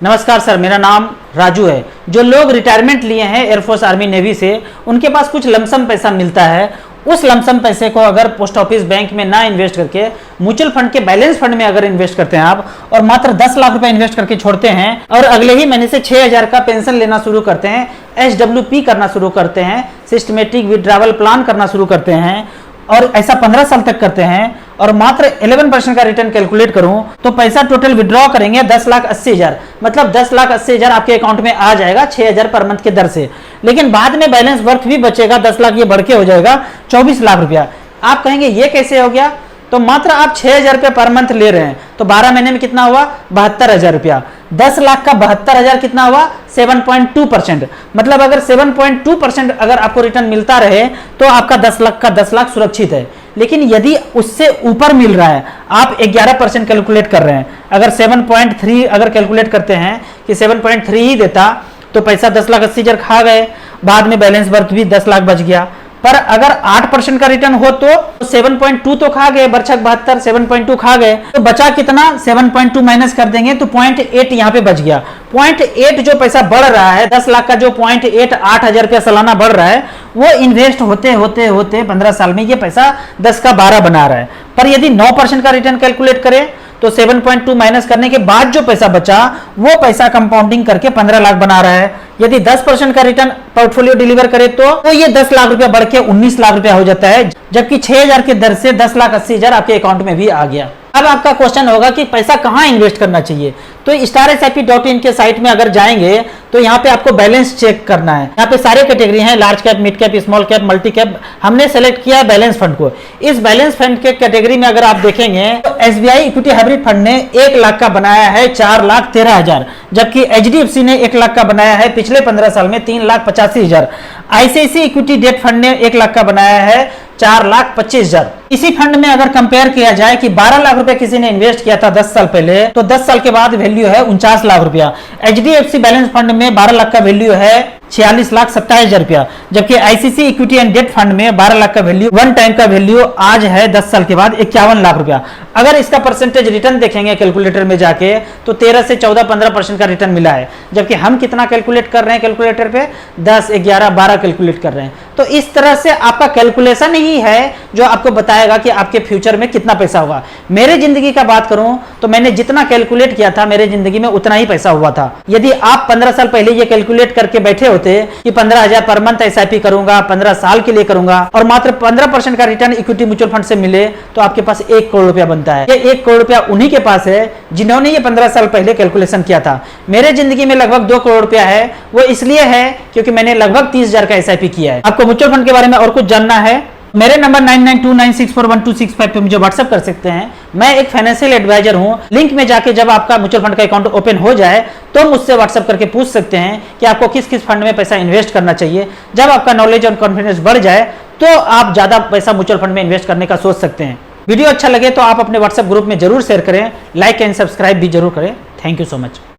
नमस्कार सर, मेरा नाम राजू है। जो लोग रिटायरमेंट लिए हैं एयरफोर्स आर्मी नेवी से, उनके पास कुछ लमसम पैसा मिलता है। उस लमसम पैसे को अगर पोस्ट ऑफिस बैंक में ना इन्वेस्ट करके म्यूचुअल फंड के बैलेंस फंड में अगर इन्वेस्ट करते हैं आप, और मात्र 10 लाख रुपए इन्वेस्ट करके छोड़ते हैं और अगले ही महीने से 6,000 का पेंशन लेना शुरू करते हैं, SWP करना शुरू करते हैं, सिस्टमेटिक विड्रावल प्लान करना शुरू करते हैं, और ऐसा 15 साल तक करते हैं और मात्र 11% का रिटर्न कैलकुलेट करूं तो पैसा टोटल विड्रॉ करेंगे 10,80,000, मतलब 10,80,000 आपके अकाउंट में आ जाएगा 6,000 पर मंथ के दर से। लेकिन बाद में बैलेंस वर्थ भी बचेगा 10 लाख, ये बढ़ के हो जाएगा 24 लाख रुपया। आप कहेंगे ये कैसे हो गया? तो मात्र आप 6,000 रुपये पर मंथ ले रहे हैं, तो 12 महीने में कितना हुआ? 72,000 रुपया। 10 लाख का 72,000 कितना हुआ? 7.2%। मतलब अगर 7.2% अगर आपको रिटर्न मिलता रहे तो आपका 10 लाख का 10 लाख सुरक्षित है। लेकिन यदि उससे ऊपर मिल रहा है, आप 11% कैलकुलेट कर रहे हैं, अगर 7.3 अगर कैलकुलेट करते हैं कि 7.3 ही देता तो पैसा 10,80,000 खा गए, बाद में बैलेंस वर्थ भी 10 लाख बच गया। पर अगर 8% का रिटर्न हो तो 7.2 तो खा गए, बरछक 72 7.2 खा गए, तो बचा कितना? 7.2 माइनस कर देंगे तो 0.8 यहाँ पे बच गया। 0.8 जो पैसा बढ़ रहा है, 10 लाख का जो 0.8 8,000 रुपया सालाना बढ़ रहा है, वो इन्वेस्ट होते होते होते 15 साल में ये पैसा 10 का 12 बना रहा है। पर यदि 9% का रिटर्न कैलकुलेट करें तो 7.2 माइनस करने के बाद जो पैसा बचा वो पैसा कंपाउंडिंग करके 15 लाख बना रहा है। यदि 10% का रिटर्न पोर्टफोलियो डिलीवर करे तो ये 10 लाख रुपया बढ़ के 19 लाख रुपया हो जाता है, जबकि 6,000 के दर से 10,80,000 आपके अकाउंट में भी आ गया। अब आपका क्वेश्चन होगा कि पैसा कहाँ इन्वेस्ट करना चाहिए? तो StarSIP.in के साइट में अगर जाएंगे तो यहाँ पे आपको बैलेंस चेक करना है। यहाँ पे सारे कैटेगरी हैं, large cap, mid cap, small cap, multi cap. हमने सेलेक्ट किया बैलेंस फंड को। इस बैलेंस फंड के कैटेगरी में अगर आप देखेंगे तो SBI इक्विटी हाइब्रिड फंड ने 1 लाख का बनाया है 4,13,000, जबकि HDFC ने 1 लाख का बनाया है पिछले 15 साल में 3,85,000। ICICI इक्विटी डेट फंड ने 1 लाख का बनाया है 4,25,000। इसी फंड में अगर कंपेयर किया जाए कि 12 लाख रुपए किसी ने इन्वेस्ट किया था 10 साल पहले, तो 10 साल के बाद वैल्यू है 49 लाख रुपया। HDFC बैलेंस फंड में 12 लाख का वैल्यू है 46,27,000 रुपया, जबकि ICICI equity and debt fund में 12 लाख का वैल्यू, वन टाइम का वैल्यू आज है 10 साल के बाद 51 लाख रुपया। अगर इसका परसेंटेज रिटर्न देखेंगे कैलकुलेटर में जाके तो 13 से 14-15% का रिटर्न मिला है, जबकि हम कितना कैलकुलेट कर रहे हैं कैलकुलेटर पे? 10, 11, 12 कैलकुलेट कर रहे हैं। तो इस तरह से आपका कैलकुलेशन ही है जो आपको बताएगा कि आपके फ्यूचर में कितना पैसा होगा। मेरे जिंदगी का बात करूं तो मैंने जितना कैलकुलेट किया था मेरे जिंदगी में उतना ही पैसा हुआ था। यदि आप 15 साल पहले ये कैलकुलेट करके बैठे होते कि 15,000 पर मंथ SIP करूंगा, 15 साल के लिए करूंगा, और मात्र 15% का रिटर्न इक्विटी म्यूचुअल फंड से मिले, तो आपके पास 1 करोड़ रुपया बनता है। ये 1 करोड़ रुपया उन्हीं के पास है जिन्होंने ये 15 साल पहले कैलकुलेशन किया था। मेरे जिंदगी में लगभग 2 करोड़ रुपया है। वो इसलिए है क्योंकि मैंने लगभग 30,000 का SIP किया है। आपको म्यूचुअल फंड के बारे में और कुछ जानना है? मेरे नंबर 9929641265 पे मुझे व्हाट्सएप कर सकते हैं। मैं एक फाइनेंशियल एडवाइजर हूं। लिंक में जाके जब आपका म्यूचुअल फंड का अकाउंट ओपन हो जाए तो मुझसे व्हाट्सएप करके पूछ सकते हैं कि आपको किस किस फंड में पैसा इन्वेस्ट करना चाहिए। जब आपका नॉलेज और कॉन्फिडेंस बढ़ जाए तो आप ज्यादा पैसा म्यूचुअल फंड में इन्वेस्ट करने का सोच सकते हैं। वीडियो अच्छा लगे तो आप अपने व्हाट्सएप ग्रुप में जरूर शेयर करें, लाइक एंड सब्सक्राइब भी जरूर करें। Thank you so much.